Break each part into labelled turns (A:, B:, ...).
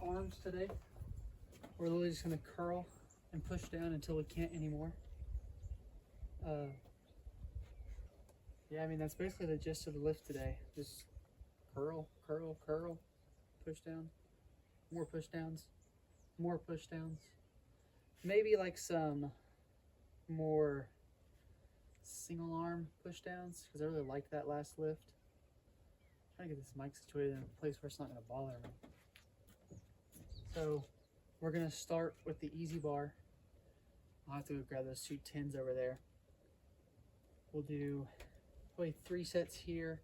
A: arms today. We're literally just gonna curl and push down until we can't anymore. Yeah, I mean, that's basically the gist of the lift today. Just curl, curl, curl, push down, more push downs, more push downs. Maybe like some more single arm push downs, because I really liked that last lift. I'm trying to get this mic situated in a place where it's not going to bother me. So we're going to start with the easy bar. I'll have to go grab those 2 tins over there. We'll do probably 3 sets here,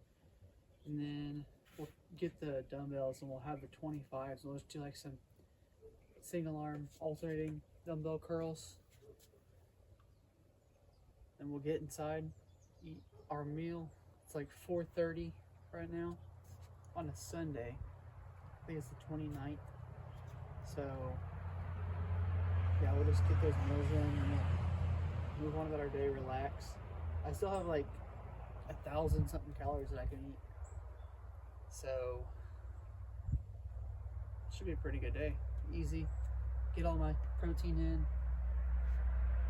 A: and then we'll get the dumbbells and we'll have the 25s. We'll just do like some single arm alternating dumbbell curls. And we'll get inside, eat our meal. It's like 4:30 right now on a Sunday. I think it's the 29th. So yeah, we'll just get those meals in and move on about our day, relax. I still have like 1,000 something calories that I can eat. So it should be a pretty good day. Easy. Get all my protein in.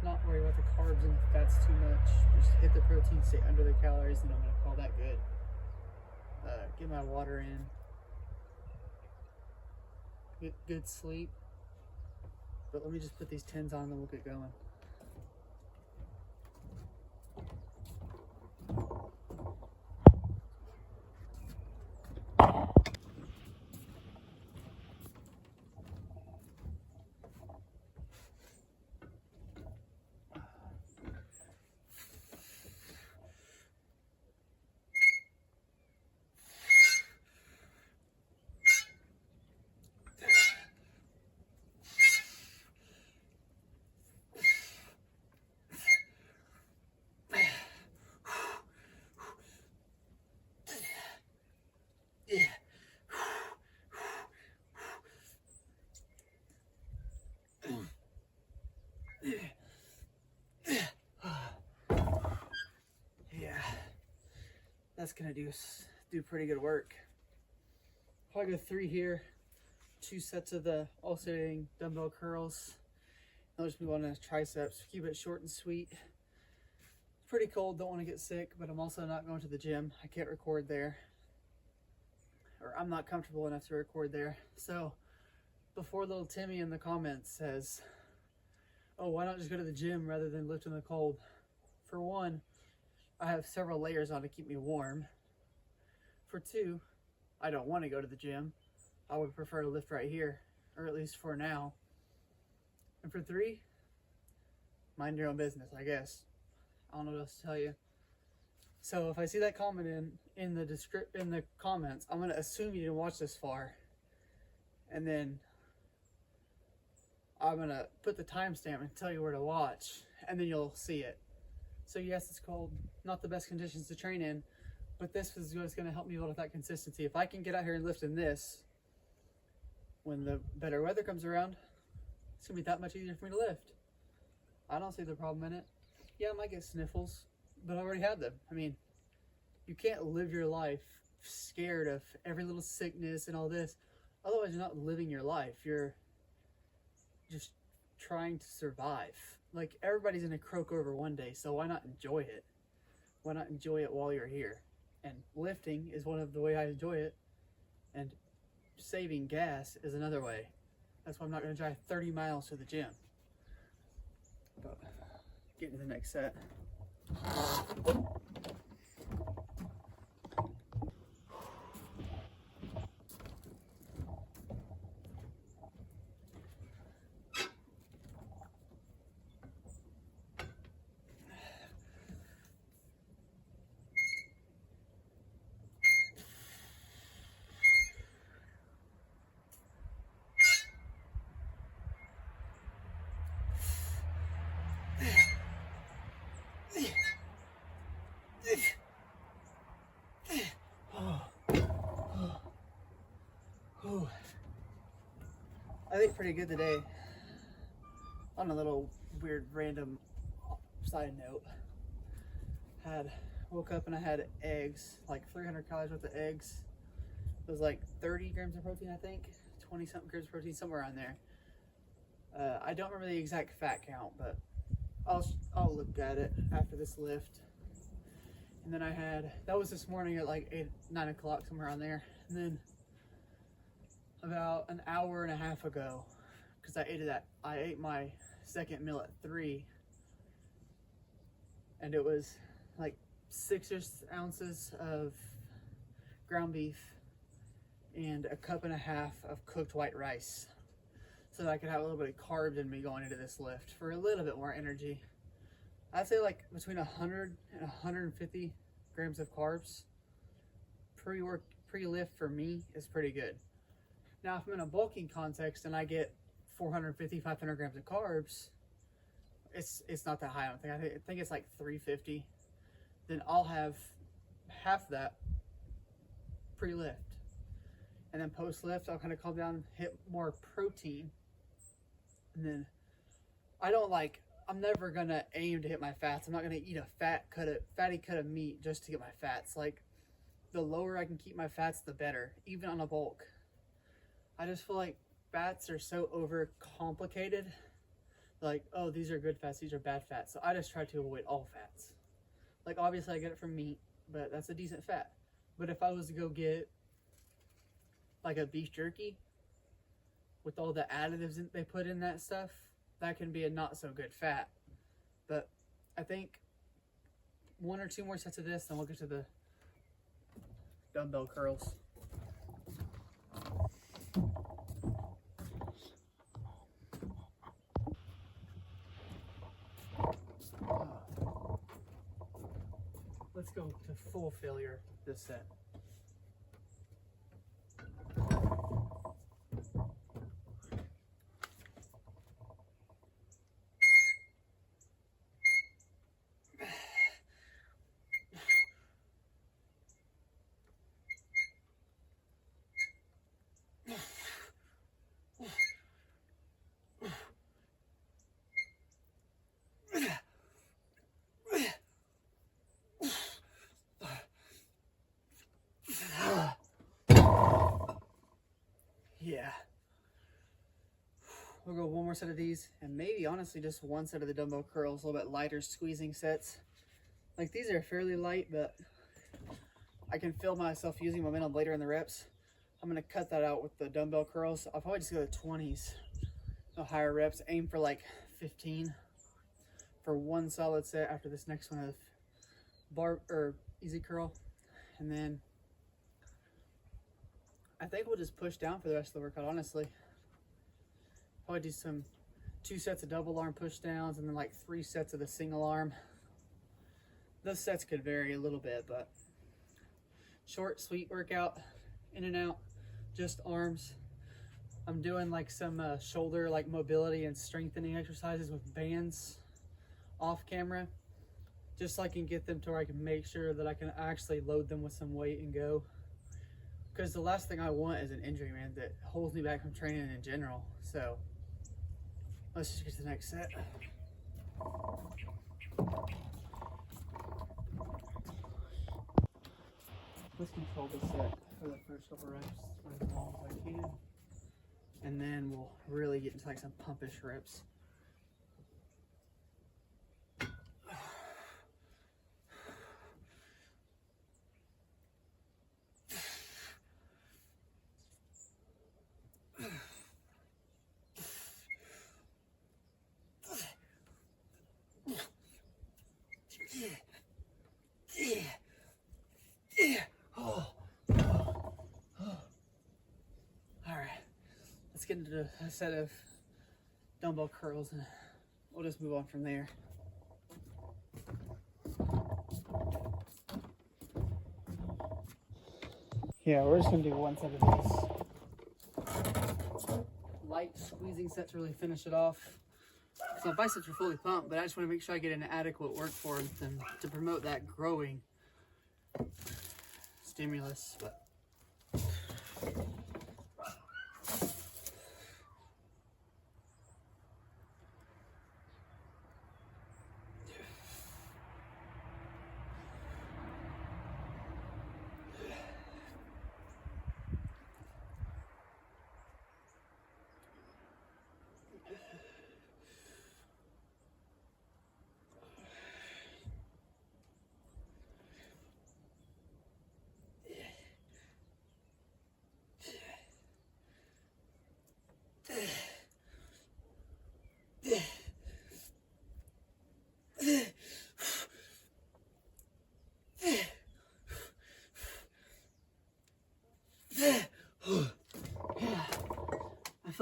A: Not worry about the carbs and the fats too much. Just hit the protein, stay under the calories, and I'm gonna call that good. Get my water in. Get good sleep. But let me just put these tins on and we'll get going. Yeah, that's gonna do pretty good work. Probably go 3 here, 2 sets of the alternating dumbbell curls. I'll just move on to triceps. Keep it short and sweet. It's pretty cold, don't want to get sick, but I'm also not going to the gym. I can't record there, or I'm not comfortable enough to record there. So before little Timmy in the comments says, oh, why not just go to the gym rather than lift in the cold? For one, I have several layers on to keep me warm. For 2, I don't want to go to the gym. I would prefer to lift right here, or at least for now. And for 3, mind your own business, I guess. I don't know what else to tell you. So if I see that comment in the comments, I'm gonna assume you didn't watch this far, and then I'm gonna put the timestamp and tell you where to watch, and then you'll see it. So yes, it's cold, not the best conditions to train in, but this is what's gonna help me build up that consistency. If I can get out here and lift in this, when the better weather comes around, it's gonna be that much easier for me to lift. I don't see the problem in it. Yeah, I might get sniffles, but I already had them. I mean, you can't live your life scared of every little sickness and all this. Otherwise, you're not living your life. You're just trying to survive. Like, everybody's gonna croak over one day, so why not enjoy it? Why not enjoy it while you're here? And lifting is one of the way I enjoy it, and saving gas is another way. That's why I'm not gonna drive 30 miles to the gym. But getting to the next set. I think pretty good today. On a little weird random side note, woke up and I had eggs, like 300 calories worth of eggs, It was like 30 grams of protein, I think. 20 something grams of protein, somewhere around there. I don't remember the exact fat count, but I'll look at it after this lift. And then I had, that was this morning at like 9 o'clock, somewhere around there. And then about an hour and a half ago, because I ate my second meal at 3, and it was like 6 ounces of ground beef and a cup and a half of cooked white rice, so that I could have a little bit of carbs in me going into this lift for a little bit more energy. I'd say like between 100 and 150 grams of carbs pre-lift for me is pretty good. Now, if I'm in a bulking context and I get 450, 500 grams of carbs, it's not that high. I think it's like 350. Then I'll have half that pre-lift. And then post-lift, I'll kind of calm down, hit more protein. And then I'm never gonna aim to hit my fats. I'm not gonna eat a fatty cut of meat just to get my fats. Like, the lower I can keep my fats, the better, even on a bulk. I just feel like fats are so overcomplicated. Like, oh, these are good fats, these are bad fats. So I just try to avoid all fats. Like, obviously I get it from meat, but that's a decent fat. But if I was to go get like a beef jerky with all the additives they put in that stuff, that can be a not so good fat. But I think 1 or 2 more sets of this, then we'll get to the dumbbell curls. Let's go to full failure this set. Yeah. We'll go 1 more set of these, and maybe honestly just 1 set of the dumbbell curls, a little bit lighter squeezing sets. Like, these are fairly light, but I can feel myself using momentum later in the reps. I'm gonna cut that out with the dumbbell curls. I'll probably just go to 20s, no higher reps. Aim for like 15 for 1 solid set after this next one of bar or easy curl, and then I think we'll just push down for the rest of the workout, honestly. Probably do some 2 sets of double arm push downs and then like 3 sets of the single arm. Those sets could vary a little bit, but short, sweet workout, in and out, just arms. I'm doing like some shoulder like mobility and strengthening exercises with bands off camera, just so I can get them to where I can make sure that I can actually load them with some weight and go. Because the last thing I want is an injury, man, that holds me back from training in general. So let's just get to the next set. Let's control this set for the first couple reps as long as I can. And then we'll really get into like some pumpish reps. Get into a set of dumbbell curls and we'll just move on from there. Yeah, we're just gonna do 1 set of these light squeezing sets to really finish it off. So my biceps are fully pumped, but I just want to make sure I get an adequate work for them to promote that growing stimulus. But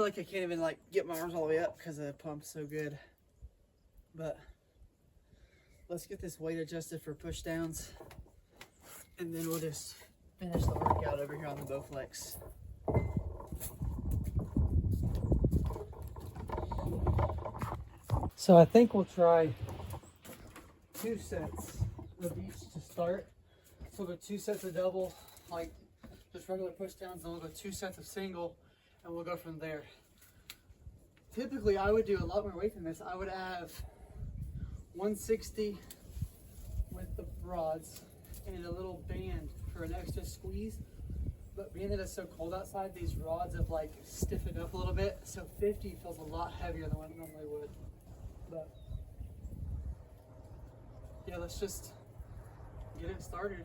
A: feel like I can't even like get my arms all the way up because the pump's so good. But let's get this weight adjusted for push downs, and then we'll just finish the workout over here on the Bowflex. So I think we'll try 2 sets of each to start. So we'll go 2 sets of double, like just regular push downs, and we'll go 2 sets of single, and we'll go from there. Typically, I would do a lot more weight than this. I would have 160 with the rods and a little band for an extra squeeze. But being that it's so cold outside, these rods have like stiffened up a little bit. So 50 feels a lot heavier than what it normally would. But yeah, let's just get it started.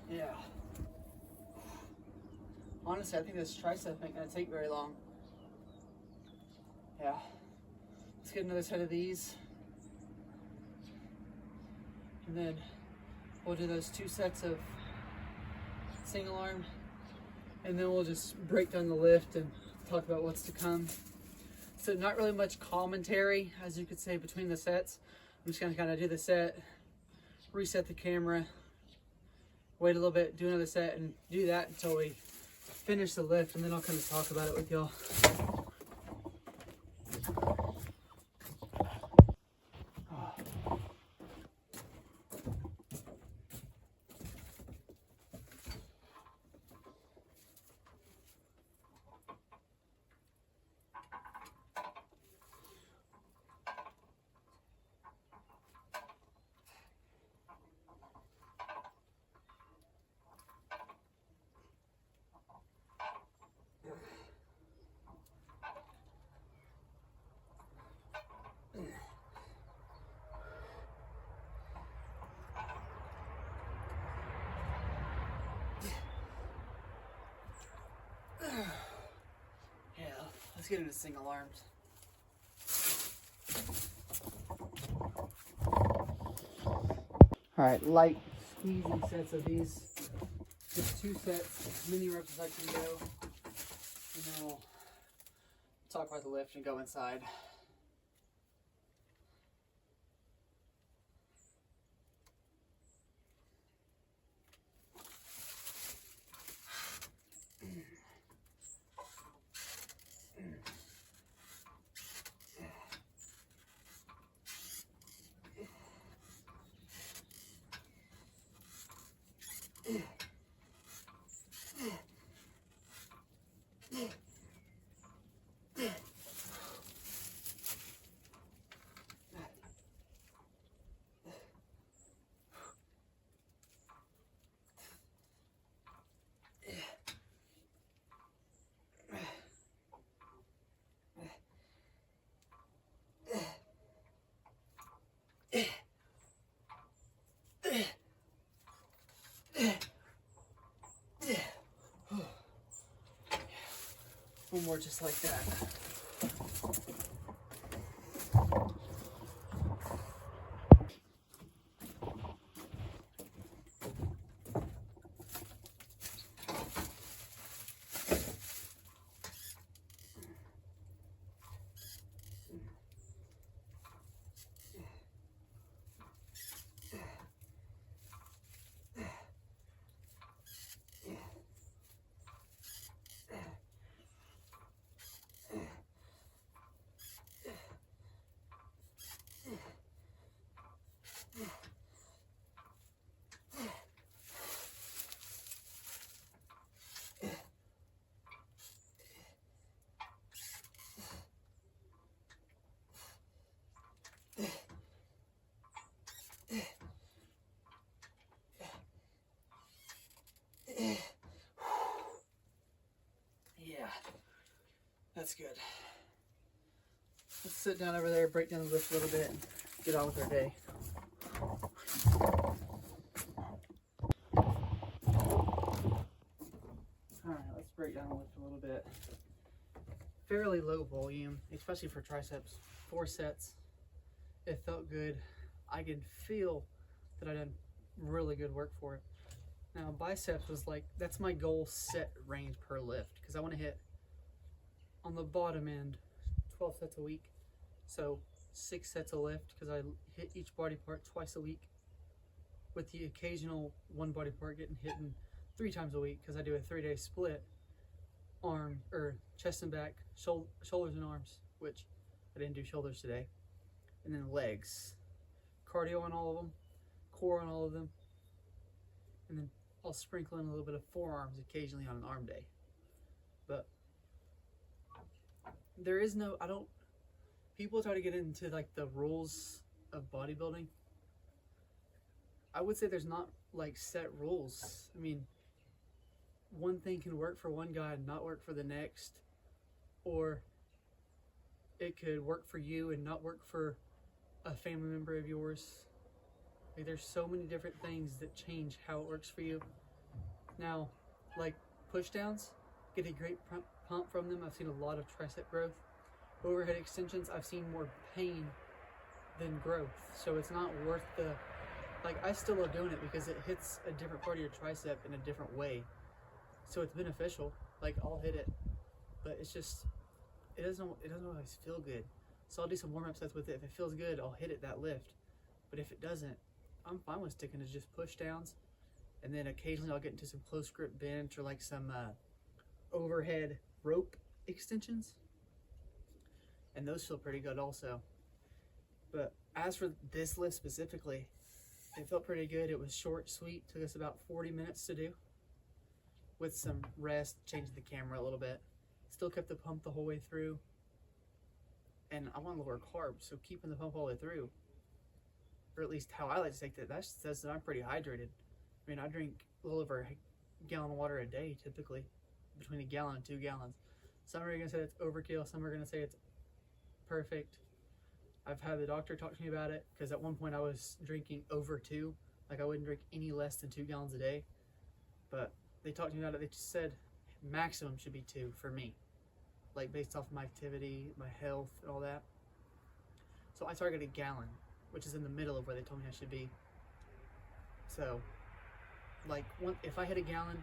A: Yeah. Honestly, I think this tricep ain't gonna take very long. Yeah. Let's get another set of these. And then we'll do those 2 sets of single arm. And then we'll just break down the lift and talk about what's to come. So not really much commentary, as you could say, between the sets. I'm just gonna kind of do the set, reset the camera, wait a little bit, do another set, and do that until we finish the lift, and then I'll kind of talk about it with y'all. Yeah, let's get into single arms. All right, light squeezing sets of these. Just 2 sets, mini reps as I can go. And then we'll talk about the lift and go inside. One more just like that. That's good. Let's sit down over there, break down the lift a little bit, and get on with our day. Alright, let's break down the lift a little bit. Fairly low volume, especially for triceps. 4 sets. It felt good. I could feel that I done really good work for it. Now biceps was like, that's my goal set range per lift, because I want to hit on the bottom end 12 sets a week. So 6 sets of lift, because I hit each body part twice a week, with the occasional one body part getting hit 3 times a week, because I do a 3-day split. Arm or chest and back, shoulders and arms, which I didn't do shoulders today, and then legs, cardio on all of them, core on all of them, and then I'll sprinkle in a little bit of forearms occasionally on an arm day. But there is no, people try to get into like the rules of bodybuilding. I would say there's not like set rules. I mean, one thing can work for one guy and not work for the next, or it could work for you and not work for a family member of yours. Like, there's so many different things that change how it works for you. Now, like push downs, get a great pump from them. I've seen a lot of tricep growth. Overhead extensions, I've seen more pain than growth. So it's not worth the, like, I still love doing it because it hits a different part of your tricep in a different way. So it's beneficial. Like, I'll hit it, but it's just, it doesn't always feel good. So I'll do some warm-up sets with it. If it feels good, I'll hit it that lift. But if it doesn't, I'm fine with sticking to just push downs. And then occasionally I'll get into some close grip bench or like some overhead rope extensions. And those feel pretty good also. But as for this lift specifically, it felt pretty good. It was short, sweet. Took us about 40 minutes to do, with some rest, changed the camera a little bit. Still kept the pump the whole way through. And I want lower carbs, so keeping the pump all the way through, or at least how I like to take that says that I'm pretty hydrated. I mean, I drink a little over a gallon of water a day, typically, between a gallon and 2 gallons. Some are gonna say it's overkill, some are gonna say it's perfect. I've had the doctor talk to me about it, because at one point I was drinking over 2. Like, I wouldn't drink any less than 2 gallons a day. But they talked to me about it. They just said maximum should be 2 for me, like based off my activity, my health, and all that. So I target a gallon, which is in the middle of where they told me I should be. So, like, if I hit a gallon,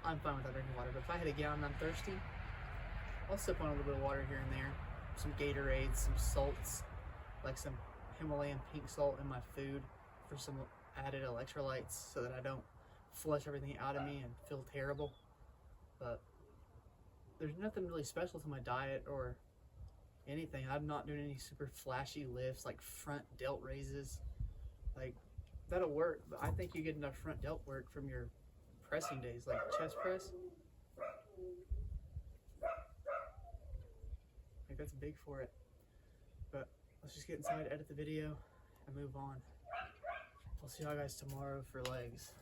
A: I'm fine without drinking water. But if I hit a gallon and I'm thirsty, I'll sip on a little bit of water here and there. Some Gatorades, some salts, like some Himalayan pink salt in my food for some added electrolytes, so that I don't flush everything out of me and feel terrible. But there's nothing really special to my diet or anything. I'm not doing any super flashy lifts like front delt raises. Like, that'll work, but I think you get enough front delt work from your pressing days, like chest press. Like, that's big for it. But let's just get inside, edit the video, and move on. I'll see y'all guys tomorrow for legs.